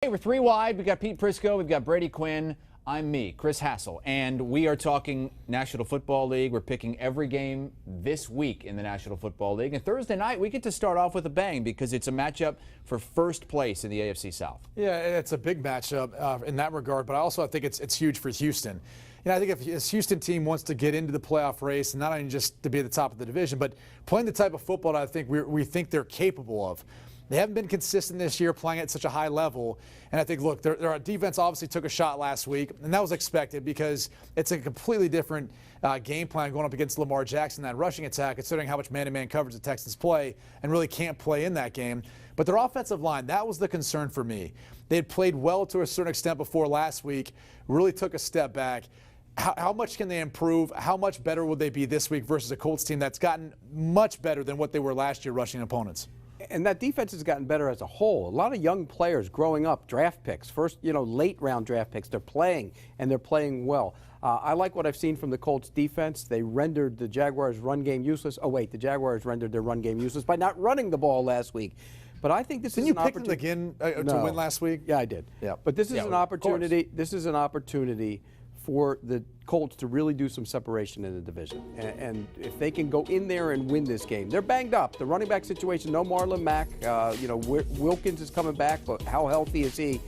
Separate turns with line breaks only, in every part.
Hey, we're three wide. We've got Pete Prisco. We've got Brady Quinn. I'm me, Chris Hassel. And we are talking National Football League. We're picking every game this week in the National Football League. And Thursday night, we get to start off with a bang because it's a matchup for first place in the AFC South.
Yeah, it's a big matchup in that regard. But I also think it's huge for Houston. You know, I think if this Houston team wants to get into the playoff race, and not only just to be at the top of the division, but playing the type of football that I think we think they're capable of. They haven't been consistent this year playing at such a high level. And I think, look, their defense obviously took a shot last week, and that was expected because it's a completely different game plan going up against Lamar Jackson, that rushing attack, considering how much man-to-man coverage the Texans play and really can't play in that game. But their offensive line, that was the concern for me. They had played well to a certain extent before last week, really took a step back. How much can they improve? How much better will they be this week versus a Colts team that's gotten much better than what they were last year rushing opponents?
And that defense has gotten better as a whole. A lot of young players growing up, draft picks, first, late round draft picks. They're playing, and they're playing well. I like what I've seen from the Colts defense. They rendered the Jaguars' run game useless. Oh, wait, the Jaguars rendered their run game useless by not running the ball last week. But I think this is an opportunity.
Didn't you pick them again to win last week?
Yeah, I did.
Yeah.
But this is an opportunity. This is an opportunity for the Colts to really do some separation in the division. And if they can go in there and win this game, they're banged up. The running back situation, no Marlon Mack. Wilkins is coming back, but how healthy is he?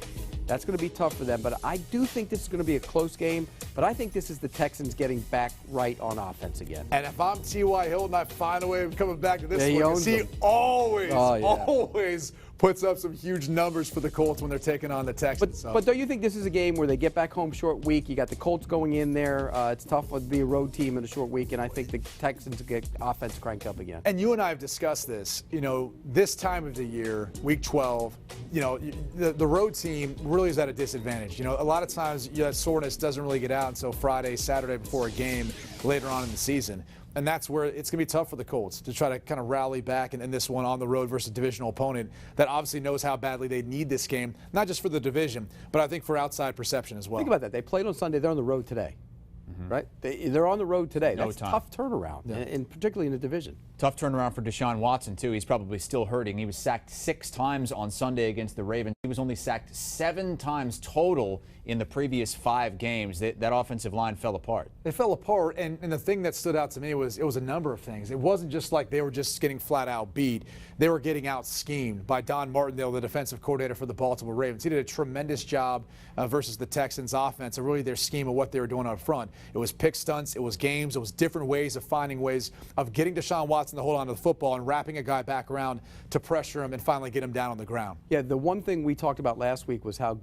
That's going to be tough for them. But I do think this is going to be a close game. But I think this is the Texans getting back right on offense again.
And if I'm T.Y. Hilton, I find a way of coming back to this one.
Because
he always puts up some huge numbers for the Colts when they're taking on the Texans.
But don't you think this is a game where they get back home short week? You got the Colts going in there. It's tough to be a road team in a short week, and I think the Texans get offense cranked up again.
And you and I have discussed this. This time of the year, week 12, the road team really is at a disadvantage. A lot of times that soreness doesn't really get out until Friday, Saturday before a game later on in the season. And that's where it's going to be tough for the Colts to try to kind of rally back in this one on the road versus a divisional opponent that obviously knows how badly they need this game, not just for the division, but I think for outside perception as well.
Think about that. They played on Sunday. They're on the road today, right? They're on the road today. That's a tough turnaround, and particularly in the division.
Tough turnaround for Deshaun Watson, too. He's probably still hurting. He was sacked 6 times on Sunday against the Ravens. He was only sacked 7 times total in the previous 5 games. That offensive line fell apart.
It fell apart, and the thing that stood out to me was it was a number of things. It wasn't just like they were just getting flat-out beat. They were getting out-schemed by Don Martindale, the defensive coordinator for the Baltimore Ravens. He did a tremendous job versus the Texans' offense and really their scheme of what they were doing up front. It was pick stunts. It was games. It was different ways of finding ways of getting Deshaun Watson to hold on to the football and wrapping a guy back around to pressure him and finally get him down on the ground.
Yeah, the one thing we talked about last week was how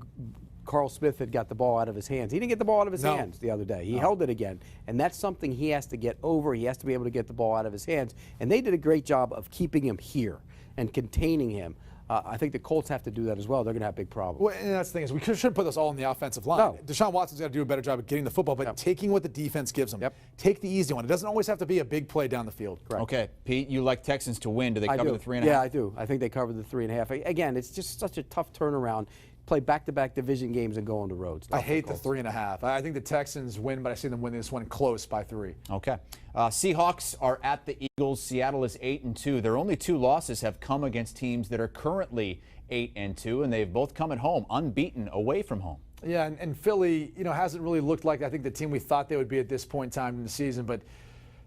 Carl Smith had got the ball out of his hands. He didn't get the ball out of his hands the other day. He held it again, and that's something he has to get over. He has to be able to get the ball out of his hands, and they did a great job of keeping him here and containing him. I think the Colts have to do that as well. They're going to have big problems.
Well, and that's the thing is we shouldn't put this all on the offensive line.
No.
Deshaun Watson's got to do a better job of getting the football, but taking what the defense gives him. Take the easy one. It doesn't always have to be a big play down the field.
Correct.
Okay, Pete, you like Texans to win. Do they cover the 3.5?
Yeah, I do. I think they cover the 3.5. Again, it's just such a tough turnaround. Play back-to-back division games and go on the road.
I hate the 3.5. I think the Texans win, but I see them win this one close by 3.
Okay. Seahawks are at the Eagles. Seattle is 8-2. Their only 2 losses have come against teams that are currently 8-2, and they've both come at home, unbeaten away from home.
Yeah, and Philly, hasn't really looked like I think the team we thought they would be at this point in time in the season, but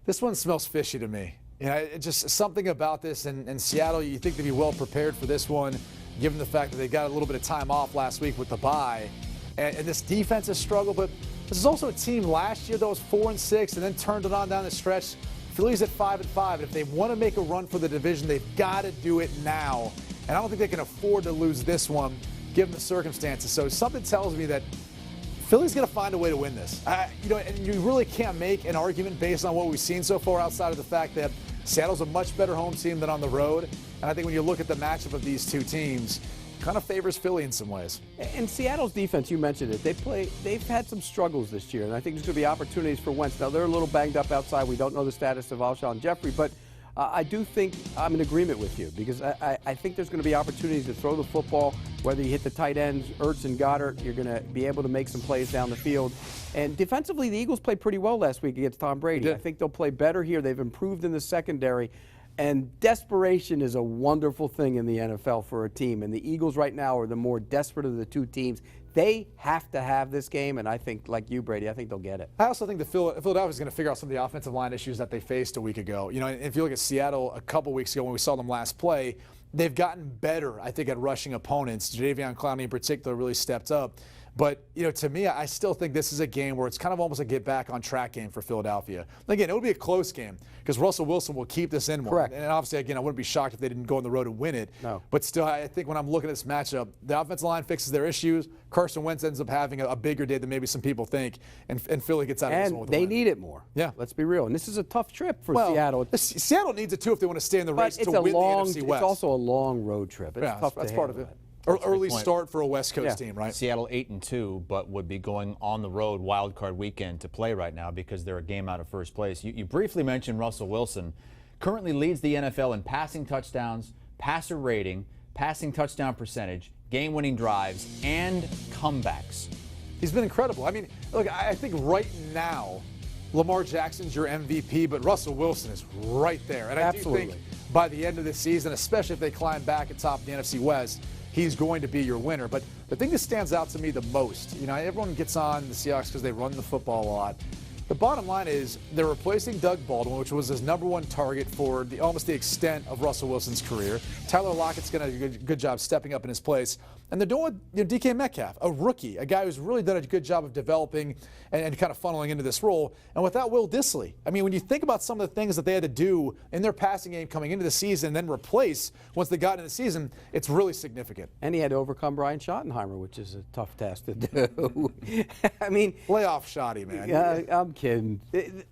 this one smells fishy to me. It's just something about this, and Seattle, you think they'd be well prepared for this one, given the fact that they got a little bit of time off last week with the bye. And this defense has struggled, but this is also a team last year that was 4-6 and then turned it on down the stretch. Philly's at 5-5, and if they want to make a run for the division, they've got to do it now. And I don't think they can afford to lose this one, given the circumstances. So something tells me that Philly's going to find a way to win this. And you really can't make an argument based on what we've seen so far outside of the fact that Seattle's a much better home team than on the road. And I think when you look at the matchup of these two teams, kind of favors Philly in some ways.
And Seattle's defense, you mentioned it, they've had some struggles this year, and I think there's going to be opportunities for Wentz. Now, they're a little banged up outside. We don't know the status of Alshon Jeffrey, but I do think I'm in agreement with you because I think there's going to be opportunities to throw the football, whether you hit the tight ends, Ertz and Goddard, you're going to be able to make some plays down the field. And defensively, the Eagles played pretty well last week against Tom Brady. I think they'll play better here. They've improved in the secondary. And desperation is a wonderful thing in the NFL for a team. And the Eagles right now are the more desperate of the two teams. They have to have this game, and I think, like you, Brady, I think they'll get it.
I also think Philadelphia is going to figure out some of the offensive line issues that they faced a week ago. You know, if you look at Seattle a couple weeks ago when we saw them last play, they've gotten better, I think, at rushing opponents. Jadeveon Clowney in particular really stepped up. But, you know, to me, I still think this is a game where it's kind of almost a get back on track game for Philadelphia. Again, it would be a close game because Russell Wilson will keep this in more.
Correct.
And obviously, again, I wouldn't be shocked if they didn't go on the road and win it.
No.
But still, I think when I'm looking at this matchup, the offensive line fixes their issues. Carson Wentz ends up having a bigger day than maybe some people think. And Philly gets out of this one with
And they
win.
need it more.
Yeah.
Let's be real. And this is a tough trip for
Well,
Seattle.
Seattle needs it, too, if they want to stay in the race
But
to
it's a
win
long,
the NFC West.
It's also a long road trip. It's tough
that's
to
part of
handle
it.
that.
Early start for a West Coast team, right?
Seattle 8-2, but would be going on the road wild card weekend to play right now because they're a game out of first place. You briefly mentioned Russell Wilson. Currently leads the NFL in passing touchdowns, passer rating, passing touchdown percentage, game-winning drives, and comebacks.
He's been incredible. I mean, look, I think right now Lamar Jackson's your MVP, but Russell Wilson is right there. And I do
Absolutely.
think by the end of the season, especially if they climb back atop the NFC West, he's going to be your winner. But the thing that stands out to me the most, you know, everyone gets on the Seahawks because they run the football a lot. The bottom line is they're replacing Doug Baldwin, which was his #1 target for almost the extent of Russell Wilson's career. Tyler Lockett's going to do a good job stepping up in his place. And they're doing DK Metcalf, a rookie, a guy who's really done a good job of developing and kind of funneling into this role. And without Will Dissly, I mean, when you think about some of the things that they had to do in their passing game coming into the season and then replace once they got into the season, it's really significant.
And he had to overcome Brian Schottenheimer, which is a tough task to do. I mean,
Lay off Shoddy, man.
yeah, I'm kidding.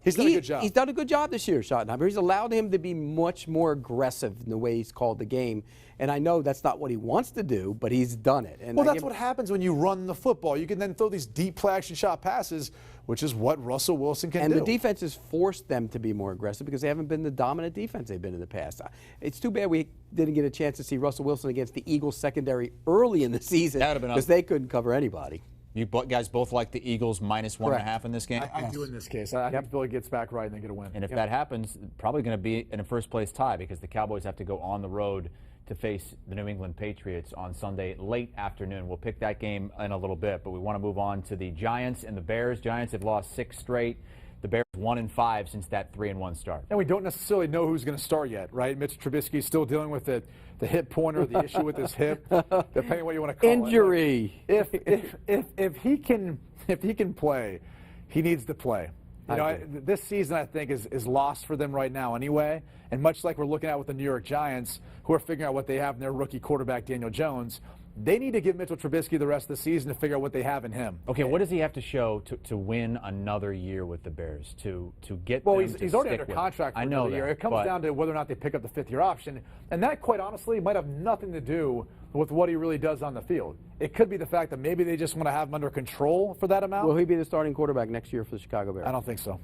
He's done a good job.
He's done a good job this year, Schottenheimer. He's allowed him to be much more aggressive in the way he's called the game. And I know that's not what he wants to do, but he's done it. And
Well, that's what happens when you run the football. You can then throw these deep play-action shot passes, which is what Russell Wilson can do.
And the defense has forced them to be more aggressive because they haven't been the dominant defense they've been in the past. It's too bad we didn't get a chance to see Russell Wilson against the Eagles secondary early in the season because they couldn't cover anybody.
You guys both like the Eagles -1.5 in this game?
I do in this case. I think Philly gets back right and they get a win.
And if that happens, probably going to be in a first-place tie because the Cowboys have to go on the road to face the New England Patriots on Sunday late afternoon. We'll pick that game in a little bit, but we want to move on to the Giants and the Bears. Giants have lost 6 straight. The Bears 1-5 since that 3-1 start.
And we don't necessarily know who's going to start yet, right? Mitch Trubisky's still dealing with the hip pointer, the issue with his hip, depending on what you want to call
Injury.
it. If he can play, he needs to play. You know, this season, I think, is lost for them right now anyway. And much like we're looking at with the New York Giants, who are figuring out what they have in their rookie quarterback, Daniel Jones, they need to give Mitchell Trubisky the rest of the season to figure out what they have in him.
Okay, what does he have to show to win another year with the Bears, to get
Well,
them to
he's already
stick
under
with
contract for
I know
another year. It comes down to whether or not they pick up the 5th-year option. And that, quite honestly, might have nothing to do with what he really does on the field. It could be the fact that maybe they just want to have him under control for that amount.
Will he be the starting quarterback next year for the Chicago Bears?
I don't think so.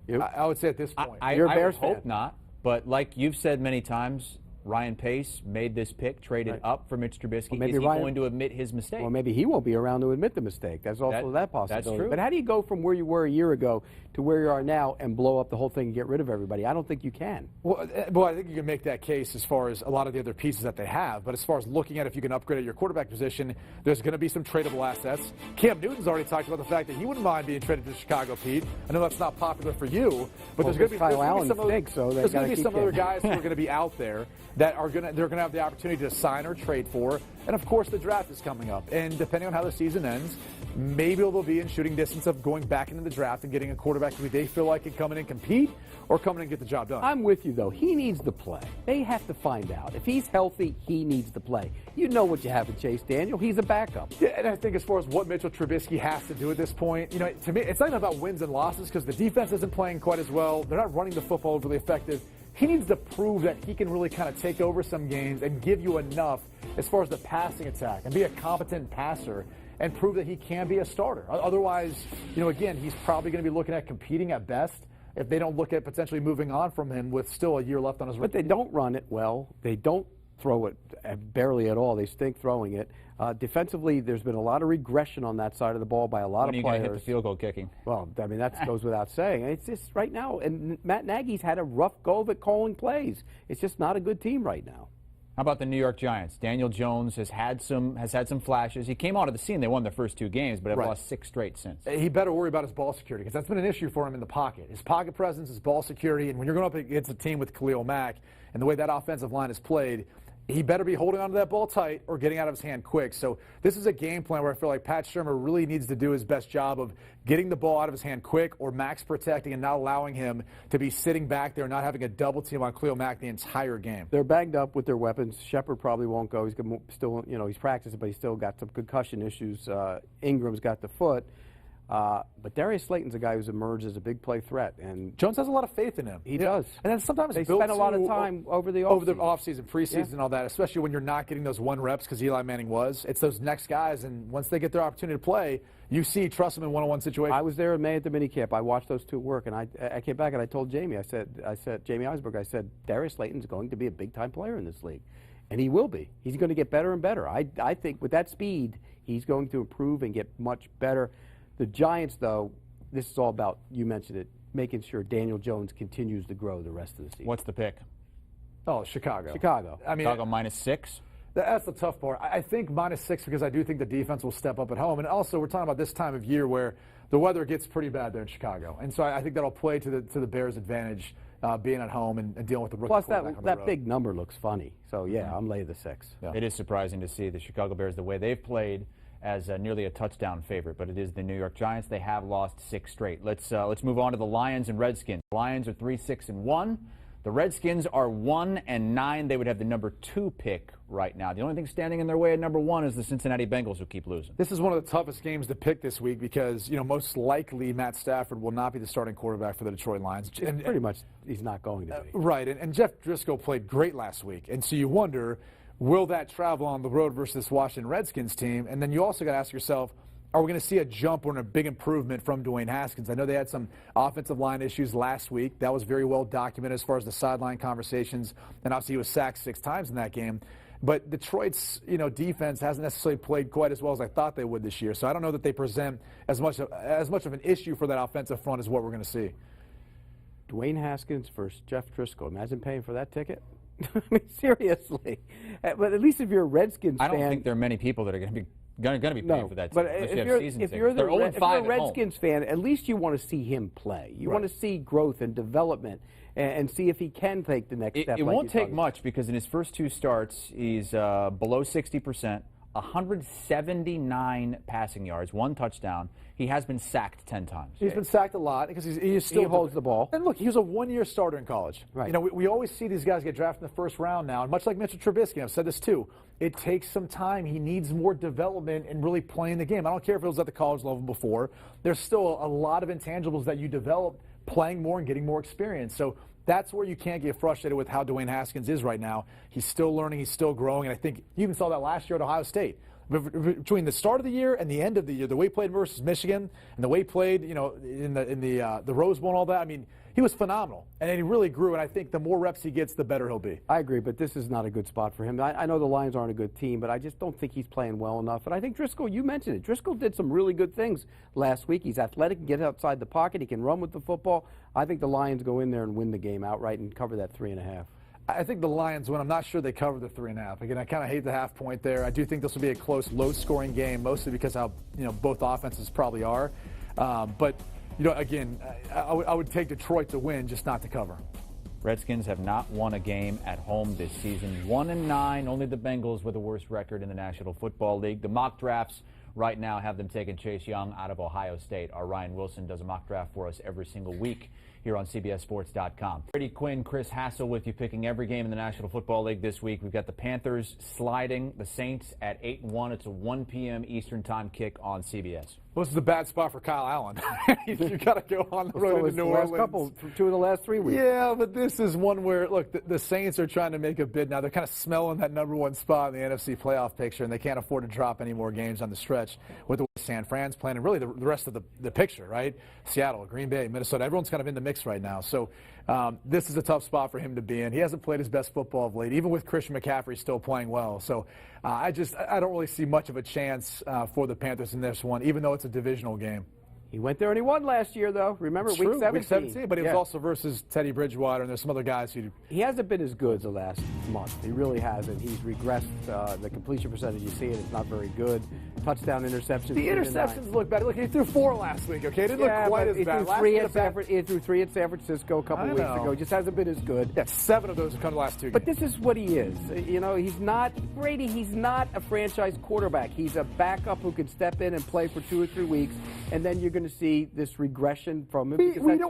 You?
I would say at this point.
I
You're a Bears
would hope
fan.
not, but like you've said many times, Ryan Pace made this pick, traded up for Mitch Trubisky.
Well, maybe
Is he
Ryan-
going to admit his mistake?
Well, maybe he won't be around to admit the mistake. That's also that possibility.
that's true.
But how do you go from where you were a year ago to where you are now and blow up the whole thing and get rid of everybody? I don't think you can.
Well, I think you can make that case as far as a lot of the other pieces that they have. But as far as looking at if you can upgrade at your quarterback position, there's going to be some tradable assets. Cam Newton's already talked about the fact that he wouldn't mind being traded to Chicago, Pete. I know that's not popular for you, but there's going to be
Kyle
there's
Allen
gonna be some
stinks, so they
there's going
gotta
to be
keep
some other
Cam.
guys who are going to be out there that are going to have the opportunity to sign or trade for. And of course, the draft is coming up. And depending on how the season ends, maybe they'll be in shooting distance of going back into the draft and getting a quarterback who they feel like can come in and compete or come in and get the job done.
I'm with you, though. He needs to play. They have to find out. If he's healthy, he needs to play. You know what you have with Chase Daniel. He's a backup.
Yeah, and I think as far as what Mitchell Trubisky has to do at this point, you know, to me, it's not even about wins and losses because the defense isn't playing quite as well. They're not running the football really effective. He needs to prove that he can really kind of take over some games and give you enough as far as the passing attack and be a competent passer and prove that he can be a starter. Otherwise, you know, again, he's probably going to be looking at competing at best if they don't look at potentially moving on from him with still a year left on his rookie.
But they don't run it well. They don't throw it barely at all. They stink throwing it. Defensively, there's been a lot of regression on that side of the ball by a lot of players.
When are you going to hit the field goal kicking?
Well, I mean, that goes without saying. It's just right now, and Matt Nagy's had a rough go of it calling plays. It's just not a good team right now.
How about the New York Giants? Daniel Jones has had some flashes. He came onto the scene. They won their first 2 games, but have lost 6 straight since.
He better worry about his ball security because that's been an issue for him in the pocket. His pocket presence, his ball security, and when you're going up against a team with Khalil Mack and the way that offensive line is played, he better be holding onto that ball tight or getting out of his hand quick. So this is a game plan where I feel like Pat Shurmur really needs to do his best job of getting the ball out of his hand quick or Max protecting and not allowing him to be sitting back there and not having a double team on Khalil Mack the entire game.
They're banged up with their weapons. Shepard probably won't go. He's still, he's practicing, but he's still got some concussion issues. Ingram's got the foot. But Darius Slayton's a guy who's emerged as a big play threat, and
Jones has a lot of faith in him.
He does.
And then sometimes
they spend a lot of time over the
offseason, preseason, and all that, especially when you're not getting those 1 reps because Eli Manning was. It's those next guys, and once they get their opportunity to play, you trust them in one-on-one situations.
I was there in May at the minicamp. I watched those 2 work, and I came back and I told Jamie, I said Jamie Eisberg, I said Darius Slayton's going to be a big-time player in this league, and he will be. He's going to get better and better. I think with that speed, he's going to improve and get much better. The Giants, though, this is all about, you mentioned it, making sure Daniel Jones continues to grow the rest of the season.
What's the pick?
Oh, Chicago.
I mean,
Chicago -6?
That's the tough part. I think -6 because I do think the defense will step up at home. And also, we're talking about this time of year where the weather gets pretty bad there in Chicago. And so I think that'll play to the Bears' advantage being at home and dealing with the rookie quarterback on the road.
That big number looks funny. So, yeah, I'm laying the 6.
Yeah. It is surprising to see the Chicago Bears, the way they've played, as nearly a touchdown favorite, but it is the New York Giants. They have lost 6 straight. Let's move on to the Lions and Redskins. The Lions are 3-6-1. The Redskins are 1-9. They would have the number 2 pick right now. The only thing standing in their way at number 1 is the Cincinnati Bengals, who keep losing.
This is one of the toughest games to pick this week because, most likely Matt Stafford will not be the starting quarterback for the Detroit Lions.
And pretty much he's not going to be.
Right, and Jeff Driscoll played great last week, and so you wonder, will that travel on the road versus this Washington Redskins team? And then you also got to ask yourself, are we going to see a jump or a big improvement from Dwayne Haskins? I know they had some offensive line issues last week. That was very well documented as far as the sideline conversations. And obviously he was sacked 6 times in that game. But Detroit's defense hasn't necessarily played quite as well as I thought they would this year. So I don't know that they present as much of an issue for that offensive front as what we're going to see.
Dwayne Haskins versus Jeff Driscoll. Imagine paying for that ticket. I mean, seriously. But at least if you're a Redskins fan,
I don't think there are many people that are going to be paying for that.
But if you're a Redskins fan, at least you want to see him play. You want to see growth and development and see if he can take the next step.
It won't take much because in his first 2 starts, he's below 60%, 179 passing yards, 1 touchdown. He has been sacked 10 times.
He's been sacked a lot because he still
holds the ball.
And look, he was a 1-year starter in college.
Right.
We always see these guys get drafted in the first round now, and much like Mitchell Trubisky, I've said this too, it takes some time. He needs more development in really playing the game. I don't care if it was at the college level before. There's still a lot of intangibles that you develop playing more and getting more experience. So that's where you can't get frustrated with how Dwayne Haskins is right now. He's still learning. He's still growing. And I think you even saw that last year at Ohio State. Between the start of the year and the end of the year, the way he played versus Michigan and the way he played, in the Rose Bowl and all that, I mean, he was phenomenal. And he really grew, and I think the more reps he gets, the better he'll be.
I agree, but this is not a good spot for him. I know the Lions aren't a good team, but I just don't think he's playing well enough. And I think Driscoll, you mentioned it, Driscoll did some really good things last week. He's athletic, can get outside the pocket, he can run with the football. I think the Lions go in there and win the game outright and cover that 3.5.
I think the Lions win. I'm not sure they cover the 3.5. Again, I kind of hate the half point there. I do think this will be a close, low-scoring game, mostly because how both offenses probably are. But again, I would take Detroit to win, just not to cover.
Redskins have not won a game at home this season. 1-9. Only the Bengals with the worst record in the National Football League. The mock drafts right now have them taking Chase Young out of Ohio State. Our Ryan Wilson does a mock draft for us every single week here on CBSSports.com. Brady Quinn, Chris Hassel with you, picking every game in the National Football League this week. We've got the Panthers sliding the Saints at 8-1. It's a 1 p.m. Eastern Time kick on CBS.
Well, this is a bad spot for Kyle Allen. You got to go on the road to New Orleans.
Two of the last 3 weeks.
Yeah, but this is one where, look, the Saints are trying to make a bid now. They're kind of smelling that number one spot in the NFC playoff picture, and they can't afford to drop any more games on the stretch with the way San Fran's playing, and really the rest of the picture, right? Seattle, Green Bay, Minnesota, everyone's kind of in the mix right now. So this is a tough spot for him to be in. He hasn't played his best football of late, even with Christian McCaffrey still playing well. So I don't really see much of a chance for the Panthers in this one, even though it's a divisional game.
He went there and he won last year, though. Remember,
It's
week
true,
17.
Week 17, but he was also versus Teddy Bridgewater, and there's some other guys who.
He hasn't been as good the last month. He really hasn't. He's regressed. The completion percentage, you see it, it's not very good. Touchdown interceptions.
The interceptions look better. Look, he threw 4 last week, okay? It didn't look quite as bad.
He threw 3 in San Francisco a couple weeks ago. He just hasn't been as good.
Yeah, 7 of those have come the last 2 games.
But this is what he is. You know, he's not Brady. He's not a franchise quarterback. He's a backup who can step in and play for 2 or 3 weeks, and then you're going to see this regression from him.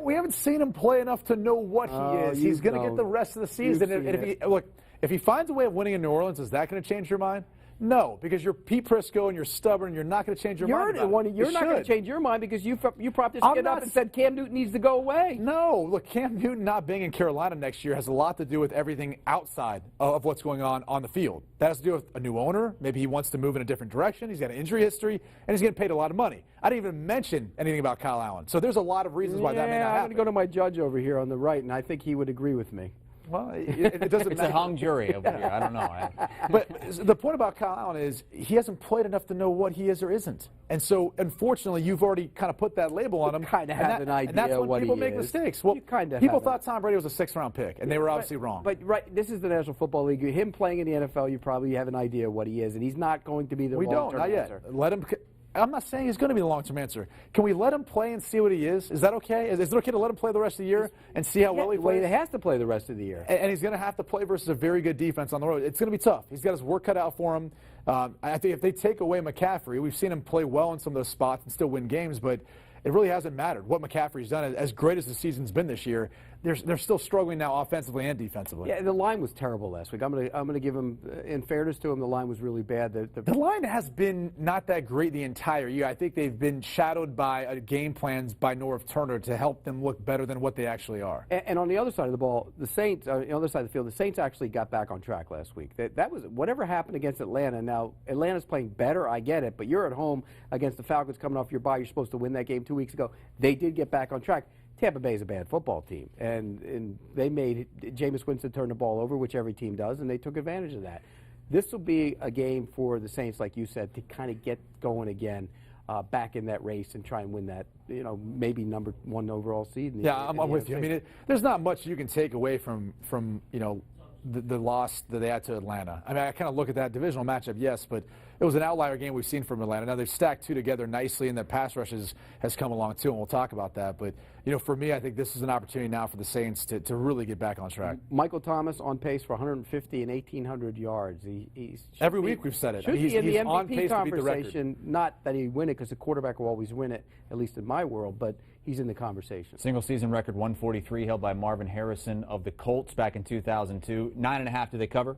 We haven't seen him play enough to know what he is. He's going to get the rest of the season. And if he finds a way of winning in New Orleans, is that going to change your mind? No, because you're Pete Prisco and you're stubborn. You're not going to change your mind.
You're not going to change your mind because you propped this kid up and said Cam Newton needs to go away.
No, look, Cam Newton not being in Carolina next year has a lot to do with everything outside of what's going on the field. That has to do with a new owner. Maybe he wants to move in a different direction. He's got an injury history, and he's getting paid a lot of money. I didn't even mention anything about Kyle Allen. So there's a lot of reasons why that may not happen.
I'm going to go to my judge over here on the right, and I think he would agree with me.
Well, it doesn't
it's
matter.
a hung jury over here. I don't know.
But the point about Kyle Allen is he hasn't played enough to know what he is or isn't. And so, unfortunately, you've already kind of put that label on him.
You kind of have an idea
and that's when
what
people
he
make
is.
mistakes. Well, people thought Tom Brady was a 6th-round pick, and they were obviously wrong.
But this is the National Football League. Him playing in the NFL, you probably have an idea what he is, and he's not going to be the long-term answer.
Let him. I'm not saying he's going to be the long-term answer. Can we let him play and see what he is? Is that okay? Is it okay to let him play the rest of the year and see how well he plays?
He has to play the rest of the year.
And he's going to have to play versus a very good defense on the road. It's going to be tough. He's got his work cut out for him. I think if they take away McCaffrey, we've seen him play well in some of those spots and still win games, but it really hasn't mattered what McCaffrey's done. As great as the season's been this year, they're still struggling now offensively and defensively.
Yeah, the line was terrible last week. I'm gonna give him, in fairness to him, the line was really bad.
The line has been not that great the entire year. I think they've been shadowed by game plans by Norv Turner to help them look better than what they actually are.
And on the other side of the ball, the Saints, on the other side of the field, the Saints actually got back on track last week. That was whatever happened against Atlanta. Now Atlanta's playing better, I get it, but you're at home against the Falcons coming off your bye. You're supposed to win that game 2 weeks ago. They did get back on track. Tampa Bay is a bad football team, and they made Jameis Winston turn the ball over, which every team does, and they took advantage of that. This will be a game for the Saints, like you said, to kind of get going again, back in that race and try and win that, maybe number 1 overall seed.
Yeah, I'm with you. I mean, there's not much you can take away from the loss that they had to Atlanta. I mean, I kind of look at that divisional matchup, yes, but it was an outlier game we've seen from Atlanta. Now, they've stacked 2 together nicely, and the pass rush has come along, too, and we'll talk about that. But, for me, I think this is an opportunity now for the Saints to really get back on track.
Michael Thomas on pace for 150 and 1,800 yards.
Every week we've said it.
Should be in the MVP
conversation.
Not that he'd win it, because the quarterback will always win it, at least in my world, but he's in the conversation.
Single-season record 143 held by Marvin Harrison of the Colts back in 2002. 9.5, do they cover?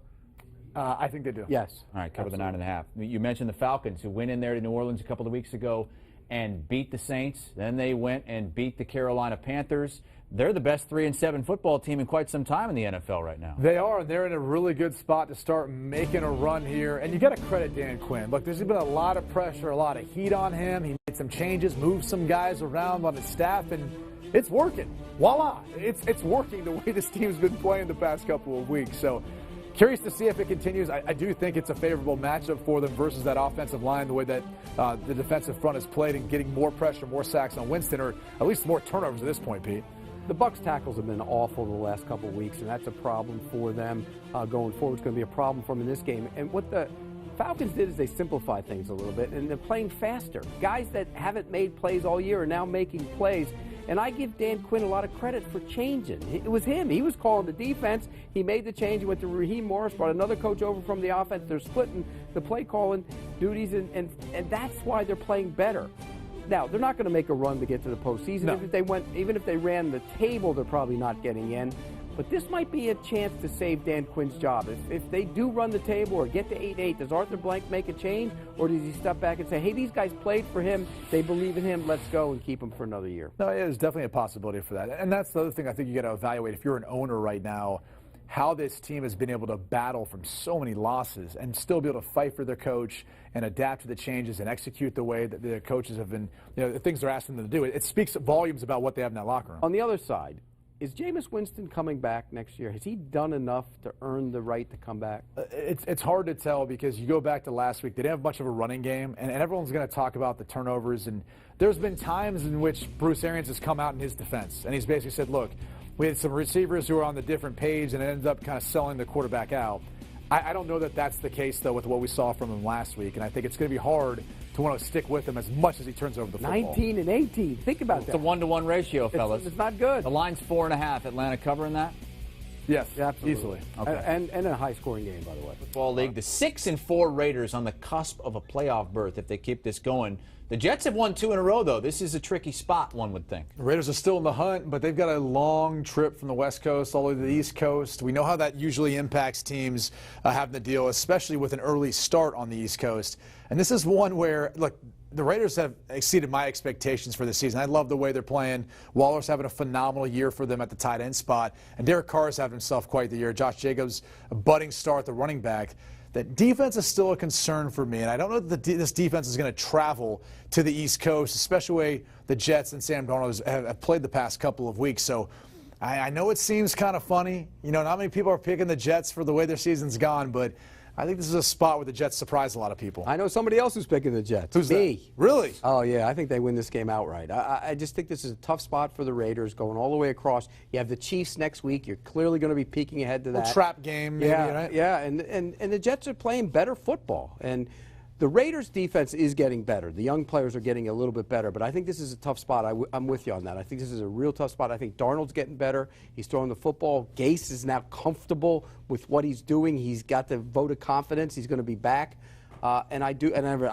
I think they do.
Yes.
All right, cover the 9.5. You mentioned the Falcons, who went in there to New Orleans a couple of weeks ago and beat the Saints. Then they went and beat the Carolina Panthers. They're the best 3-7 football team in quite some time in the NFL right now.
They are, and they're in a really good spot to start making a run here. And you got to credit Dan Quinn. Look, there's been a lot of pressure, a lot of heat on him. He made some changes, moved some guys around on his staff, and it's working. Voila! It's working the way this team's been playing the past couple of weeks. So curious to see if it continues. I do think it's a favorable matchup for them versus that offensive line, the way that the defensive front has played and getting more pressure, more sacks on Winston, or at least more turnovers at this point, Pete.
The Bucs tackles have been awful the last couple of weeks, and that's a problem for them going forward. It's going to be a problem for them in this game. And what the Falcons did is they simplified things a little bit, and they're playing faster. Guys that haven't made plays all year are now making plays. And I give Dan Quinn a lot of credit for changing. It was him. He was calling the defense. He made the change. He went to Raheem Morris, brought another coach over from the offense. They're splitting the play calling duties, and that's why they're playing better. Now, they're not going to make a run to get to the postseason.
No.
Even if they ran the table, they're probably not getting in. But this might be a chance to save Dan Quinn's job. If they do run the table or get to 8-8, does Arthur Blank make a change? Or does he step back and say, hey, these guys played for him, they believe in him, let's go and keep him for another year?
No, there's definitely a possibility for that. And that's the other thing I think you got to evaluate if you're an owner right now, how this team has been able to battle from so many losses and still be able to fight for their coach and adapt to the changes and execute the way that the coaches have been, the things they're asking them to do. It speaks volumes about what they have in that locker room.
On the other side, is Jameis Winston coming back next year? Has he done enough to earn the right to come back?
It's hard to tell because you go back to last week, they didn't have much of a running game, and everyone's going to talk about the turnovers. And there's been times in which Bruce Arians has come out in his defense, and he's basically said, look, we had some receivers who were on the different page and it ended up kind of selling the quarterback out. I don't know that that's the case, though, with what we saw from him last week, and I think it's going to be hard to want to stick with him as much as he turns over the football.
19 and 18. Think about that.
It's a 1-to-1 ratio, fellas.
It's not good.
The line's 4.5. Atlanta covering that?
Yes,
absolutely.
Easily.
Okay.
And a high-scoring game, by the way.
Football League, the 6-4 Raiders on the cusp of a playoff berth if they keep this going. The Jets have won 2 in a row, though. This is a tricky spot, one would think.
The Raiders are still in the hunt, but they've got a long trip from the West Coast all the way to the East Coast. We know how that usually impacts teams having to deal, especially with an early start on the East Coast. And this is one where, look, the Raiders have exceeded my expectations for this season. I love the way they're playing. Waller's having a phenomenal year for them at the tight end spot. And Derek Carr's having himself quite the year. Josh Jacobs, a budding star at the running back. That defense is still a concern for me, and I don't know that this defense is going to travel to the East Coast, especially the way the Jets and Sam Darnold have played the past couple of weeks. So I know it seems kind of funny. Not many people are picking the Jets for the way their season's gone, but I think this is a spot where the Jets surprise a lot of people.
I know somebody else who's picking the Jets.
Who's
me?
That? Really?
Oh, yeah. I think they win this game outright. I just think this is a tough spot for the Raiders going all the way across. You have the Chiefs next week. You're clearly going to be peeking ahead to that.
A trap game, maybe, right?
Yeah, and the Jets are playing better football. And the Raiders' defense is getting better. The young players are getting a little bit better, but I think this is a tough spot. I'm with you on that. I think this is a real tough spot. I think Darnold's getting better. He's throwing the football. Gase is now comfortable with what he's doing. He's got the vote of confidence. He's going to be back. And I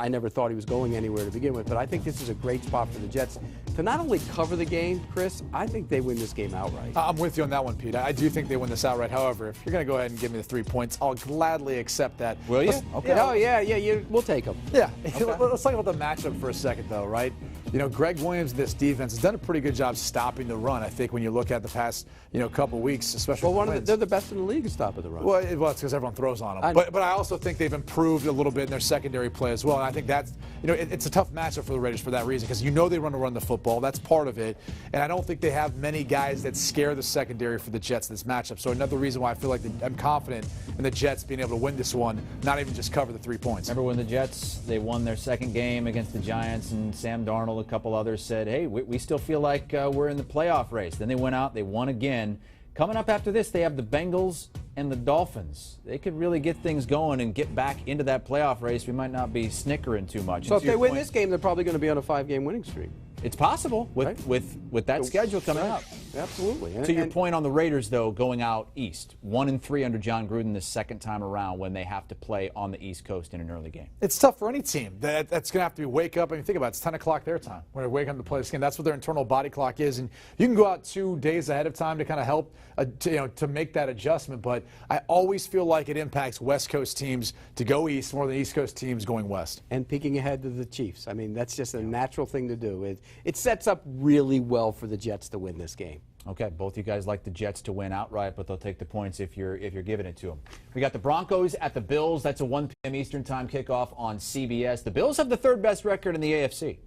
never thought he was going anywhere to begin with, but I think this is a great spot for the Jets to not only cover the game, Chris, I think they win this game outright.
I'm with you on that one, Pete. I do think they win this outright. However, if you're going to go ahead and give me the 3 points, I'll gladly accept that.
Will you?
Okay. Oh, yeah, we'll take them.
Yeah. Okay. Let's talk about the matchup for a second, though, right? Greg Williams, this defense, has done a pretty good job stopping the run, I think, when you look at the past, couple weeks, especially.
Well, they're the best in the league at stopping the run.
Well, it's because everyone throws on them. But I also think they've improved a little bit in their secondary play as well. And I think that's, it's a tough matchup for the Raiders for that reason, because they run the football. That's part of it. And I don't think they have many guys that scare the secondary for the Jets in this matchup. So another reason why I feel like I'm confident in the Jets being able to win this one, not even just cover the 3 points.
Remember when the Jets, they won their second game against the Giants, and Sam Darnold, a couple others said, hey, we still feel like we're in the playoff race. Then they went out, they won again. Coming up after this, they have the Bengals and the Dolphins. They could really get things going and get back into that playoff race. We might not be snickering too much.
So if they win this game, they're probably going to be on a 5-game winning streak.
It's possible with that schedule coming up.
Absolutely.
To your point on the Raiders, though, going out east, 1-3 under John Gruden the second time around when they have to play on the East Coast in an early game.
It's tough for any team. That's going to have to be wake up. I mean, think about it. It's 10 o'clock their time when they wake up to play this game. That's what their internal body clock is. And you can go out 2 days ahead of time to kind of help to make that adjustment. But I always feel like it impacts West Coast teams to go east more than East Coast teams going west.
And peeking ahead to the Chiefs. I mean, that's just a natural thing to do. It sets up really well for the Jets to win this game.
Okay, both you guys like the Jets to win outright, but they'll take the points if you're giving it to them. We got the Broncos at the Bills. That's a 1 p.m. Eastern time kickoff on CBS. The Bills have the third best record in the AFC.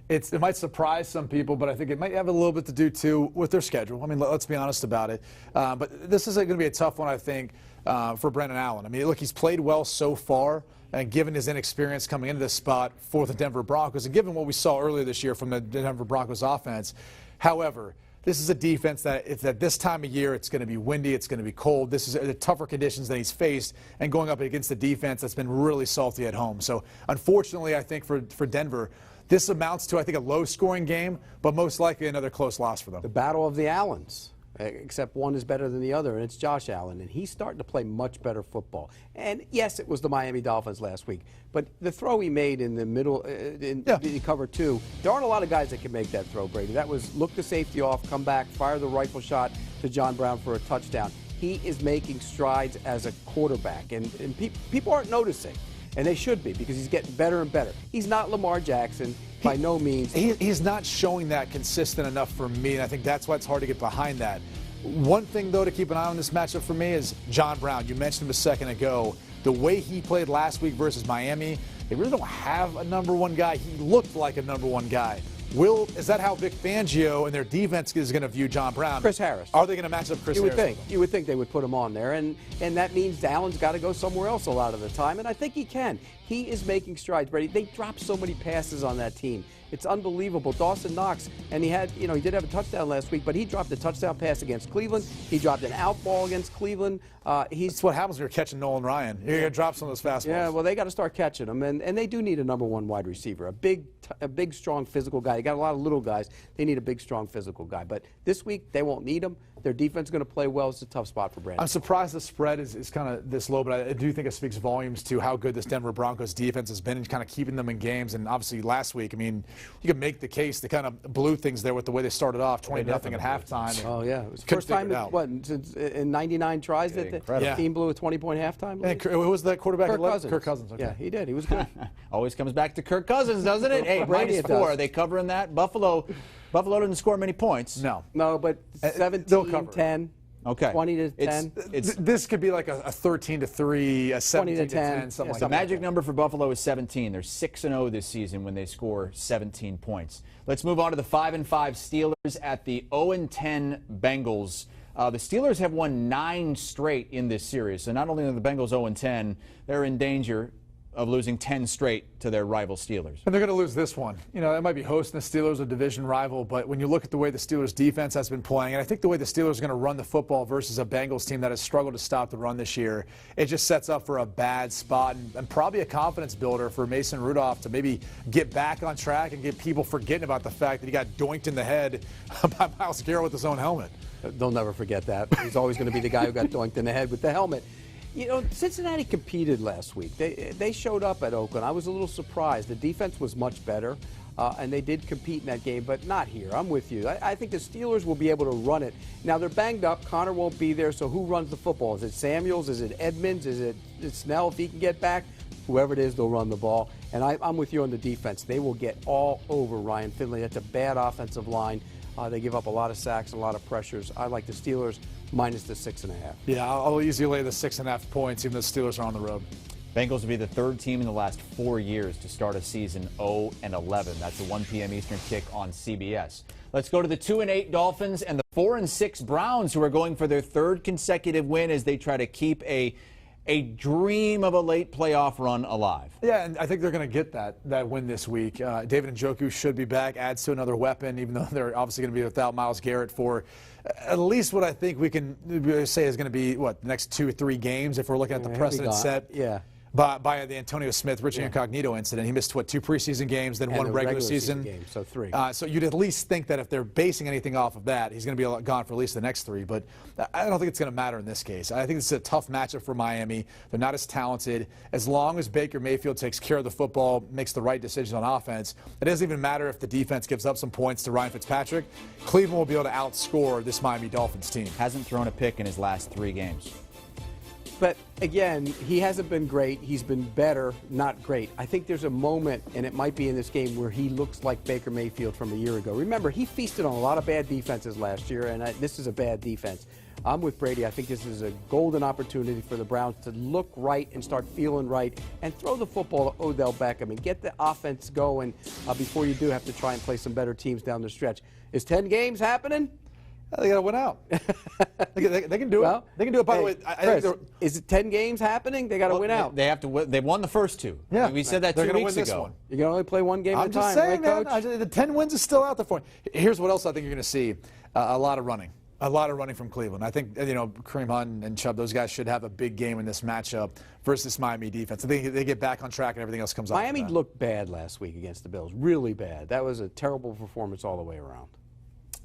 It might surprise some people, but I think it might have a little bit to do, too, with their schedule. I mean, let's be honest about it. But this is going to be a tough one, I think, for Brendan Allen. I mean, look, he's played well so far, and given his inexperience coming into this spot for the Denver Broncos, and given what we saw earlier this year from the Denver Broncos offense. However, this is a defense that it's at this time of year, it's going to be windy, it's going to be cold. This is the tougher conditions that he's faced, and going up against the defense that's been really salty at home. So, unfortunately, I think for Denver, this amounts to, I think, a low-scoring game, but most likely another close loss for them.
The battle of the Allens, except one is better than the other, and it's Josh Allen, and he's starting to play much better football. And, yes, it was the Miami Dolphins last week, but the throw he made in the middle, in cover 2, there aren't a lot of guys that can make that throw, Brady. That was look the safety off, come back, fire the rifle shot. to John Brown for a touchdown. He is making strides as a quarterback, and people aren't noticing, and they should be, because he's getting better and better. He's not Lamar Jackson by no means.
He's not showing that consistent enough for me, and I think that's why it's hard to get behind that. One thing, though, to keep an eye on this matchup for me is John Brown. You mentioned him a second ago. The way he played last week versus Miami, they really don't have a number one guy. He looked like a number one guy. Is that how Vic Fangio and their defense is going to view John Brown?
Chris Harris.
Are they going to match up Chris Harris?
You would think they would put him on there, and that means Allen's got to go somewhere else a lot of the time, and I think he can. He is making strides, Brady. They dropped so many passes on that team. It's unbelievable. Dawson Knox, and he did have a touchdown last week, but he dropped a touchdown pass against Cleveland. He dropped an out ball against Cleveland.
That's what happens when you're catching Nolan Ryan. You're going to drop some of those fastballs.
Yeah, well, they got to start catching them, and they do need a number one wide receiver, a big, strong, physical guy. They got a lot of little guys. They need a big, strong, physical guy. But this week, they won't need him. Their defense is going to play well. It's a tough spot for Brandon.
I'm surprised the spread is kind of this low, but I do think it speaks volumes to how good this Denver Broncos defense has been in kind of keeping them in games. And obviously last week, I mean, you can make the case they kind of blew things there with the way they started off, 20-0 at halftime.
Oh, yeah. It was the first time in 99 tries that the team blew a 20-point halftime lead.
And who was that quarterback?
Kirk Cousins.
Kirk Cousins. Okay.
Yeah, he did. He was good.
Always comes back to Kirk Cousins, doesn't it? Hey, -4. Are they covering that? Buffalo didn't score many points.
No,
but 17-10.
Okay.
20-10.
This could be like a 13-3, a 17-10, something like that.
The magic number for Buffalo is 17. They're 6-0 this season when they score 17 points. Let's move on to the 5-5 Steelers at the 0-10 Bengals. The Steelers have won 9 straight in this series. So not only are the Bengals 0-10, they're in danger of losing 10 straight to their rival Steelers.
And they're going to lose this one. You know, they might be hosting the Steelers, a division rival, but when you look at the way the Steelers defense has been playing, and I think the way the Steelers are going to run the football versus a Bengals team that has struggled to stop the run this year, it just sets up for a bad spot and probably a confidence builder for Mason Rudolph to maybe get back on track and get people forgetting about the fact that he got doinked in the head by Myles Garrett with his own helmet.
They'll never forget that. He's always going to be the guy who got doinked in the head with the helmet. You know, Cincinnati competed last week. They showed up at Oakland. I was a little surprised. The defense was much better, and they did compete in that game, but not here. I'm with you. I think the Steelers will be able to run it. Now, they're banged up. Connor won't be there, so who runs the football? Is it Samuels? Is it Edmonds? Is it Snell if he can get back? Whoever it is, they'll run the ball. And I'm with you on the defense. They will get all over Ryan Finley. That's a bad offensive line. They give up a lot of sacks, a lot of pressures. I like the Steelers minus the 6.5.
Yeah, I'll easily lay the 6.5 points, even though the Steelers are on the road.
Bengals will be the 3rd team in the last 4 years to start a season 0-11. That's a 1 p.m. Eastern kick on CBS. Let's go to the 2-8 Dolphins and the 4-6 Browns, who are going for their 3rd consecutive win as they try to keep a dream of a late playoff run alive.
Yeah, and I think they're going to get that win this week. David Njoku should be back, adds to another weapon, even though they're obviously going to be without Myles Garrett for at least what I think we can say is going to be, the next 2 or 3 games if we're looking at the precedent set.
Yeah.
By the Antonio Smith, Richie Incognito incident. He missed, 2 preseason games, then 1 regular season
game, so 3.
So you'd at least think that if they're basing anything off of that, he's going to be gone for at least the next 3. But I don't think it's going to matter in this case. I think this is a tough matchup for Miami. They're not as talented. As long as Baker Mayfield takes care of the football, makes the right decisions on offense, it doesn't even matter if the defense gives up some points to Ryan Fitzpatrick. Cleveland will be able to outscore this Miami Dolphins team.
Hasn't thrown a pick in his last 3 games.
But, again, he hasn't been great. He's been better, not great. I think there's a moment, and it might be in this game, where he looks like Baker Mayfield from a year ago. Remember, he feasted on a lot of bad defenses last year, and this is a bad defense. I'm with Brady. I think this is a golden opportunity for the Browns to look right and start feeling right and throw the football to Odell Beckham and get the offense going before you do have to try and play some better teams down the stretch. Is 10 games happening?
They got to win out. they can do it. They can do it. By the way,
Chris, is it 10 games happening? They got to win out.
They have to win. They won the first 2.
Yeah,
we said that 2 weeks ago.
You can only play 1 game at a time,
saying,
right,
man,
Coach?
the 10 wins is still out there for him. Here's what else I think you're going to see: a lot of running. A lot of running from Cleveland. I think, Kareem Hunt and Chubb, those guys should have a big game in this matchup versus Miami defense. I think they get back on track and everything else comes up.
Miami looked bad last week against the Bills. Really bad. That was a terrible performance all the way around.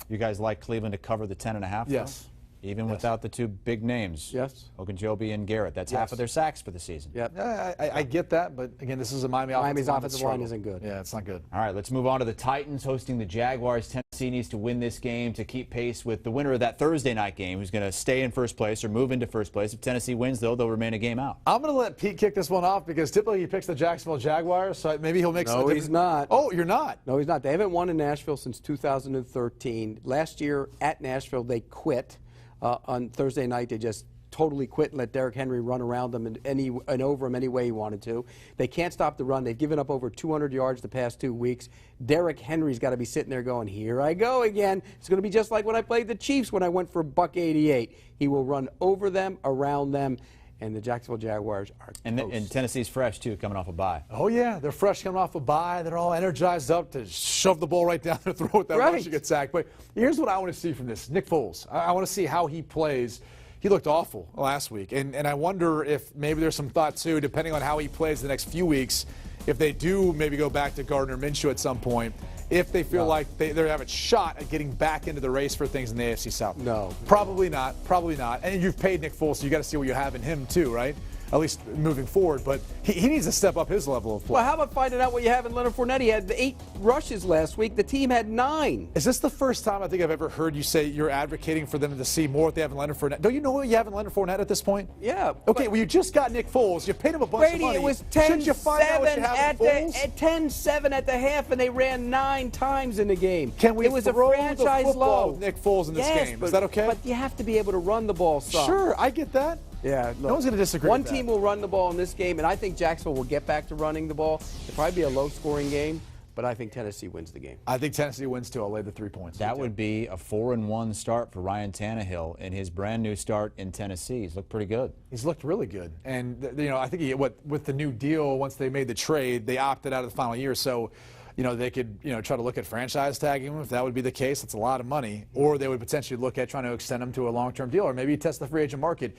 You guys like Cleveland to cover the 10.5?
Yes.
Even without the two big names.
Yes.
Ogunjobi and Garrett. That's half of their sacks for the season.
Yep.
Yeah, I get that, but again, this is a
Miami's
line
offensive line isn't good.
Yeah, it's not good.
All right, let's move on to the Titans hosting the Jaguars. Tennessee needs to win this game to keep pace with the winner of that Thursday night game, who's going to stay in first place or move into first place. If Tennessee wins, though, they'll remain a game out.
I'm going to let Pete kick this one off because typically he picks the Jacksonville Jaguars, so maybe he'll make some
No, he's not.
Oh, you're not?
No, he's not. They haven't won in Nashville since 2013. Last year at Nashville, they quit. On Thursday night, they just totally quit and let Derrick Henry run around them and over him any way he wanted to. They can't stop the run. They've given up over 200 yards the past 2 weeks. Derrick Henry's got to be sitting there going, here I go again. It's going to be just like when I played the Chiefs when I went for $188. He will run over them, around them, and the Jacksonville Jaguars are toast.
And Tennessee's fresh, too, coming off a bye.
Oh, yeah. They're fresh coming off a bye. They're all energized up to shove the ball right down their throat that
Right.
rush gets sacked. But here's what I want to see from this. Nick Foles. I want to see how he plays. He looked awful last week. And I wonder if maybe there's some thought, too, depending on how he plays the next few weeks, if they do maybe go back to Gardner Minshew at some point, if they feel like they have a shot at getting back into the race for things in the AFC South.
No.
Probably not. Probably not. And you've paid Nick Foles, so you got to see what you have in him, too, right? At least moving forward, but he needs to step up his level of play.
Well, how about finding out what you have in Leonard Fournette? He had 8 rushes last week. The team had 9.
Is this the first time I think I've ever heard you say you're advocating for them to see more what they have in Leonard Fournette? Don't you know what you have in Leonard Fournette at this point?
Yeah.
Okay, well, you just got Nick Foles. You paid him a bunch
Brady,
of money.
it was
Shouldn't you find out what you
10-7
have
at
in Foles?
at 10-7 at the half, and they ran 9 times in the game.
Can we
it was
throw
a franchise
the football
low.
with Nick Foles in this
Yes,
game?
but,
Is that okay?
But you have to be able to run the ball some.
Sure, I get that.
Yeah, look,
No one's going to disagree
One
with that.
team will run the ball in this game, and I think Jacksonville will get back to running the ball. It'll probably be a low-scoring game, but I think Tennessee wins the game.
I think Tennessee wins, too. I'll lay the 3 points.
That would be a 4-1 start for Ryan Tannehill in his brand-new start in Tennessee. He's looked pretty good.
He's looked really good. And, I think with the new deal, once they made the trade, they opted out of the final year. So, they could, try to look at franchise tagging him. If that would be the case, that's a lot of money. Or they would potentially look at trying to extend him to a long-term deal or maybe test the free agent market.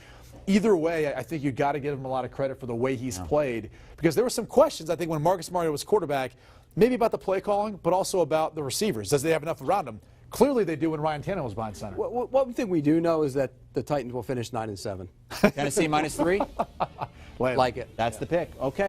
Either way, I think you got to give him a lot of credit for the way he's played because there were some questions, I think, when Marcus Mariota was quarterback, maybe about the play calling, but also about the receivers. Does they have enough around him? Clearly they do when Ryan Tannehill was behind center.
One thing we do know is that the Titans will finish 9-7.
Tennessee -3?
Like it.
That's the pick. Okay.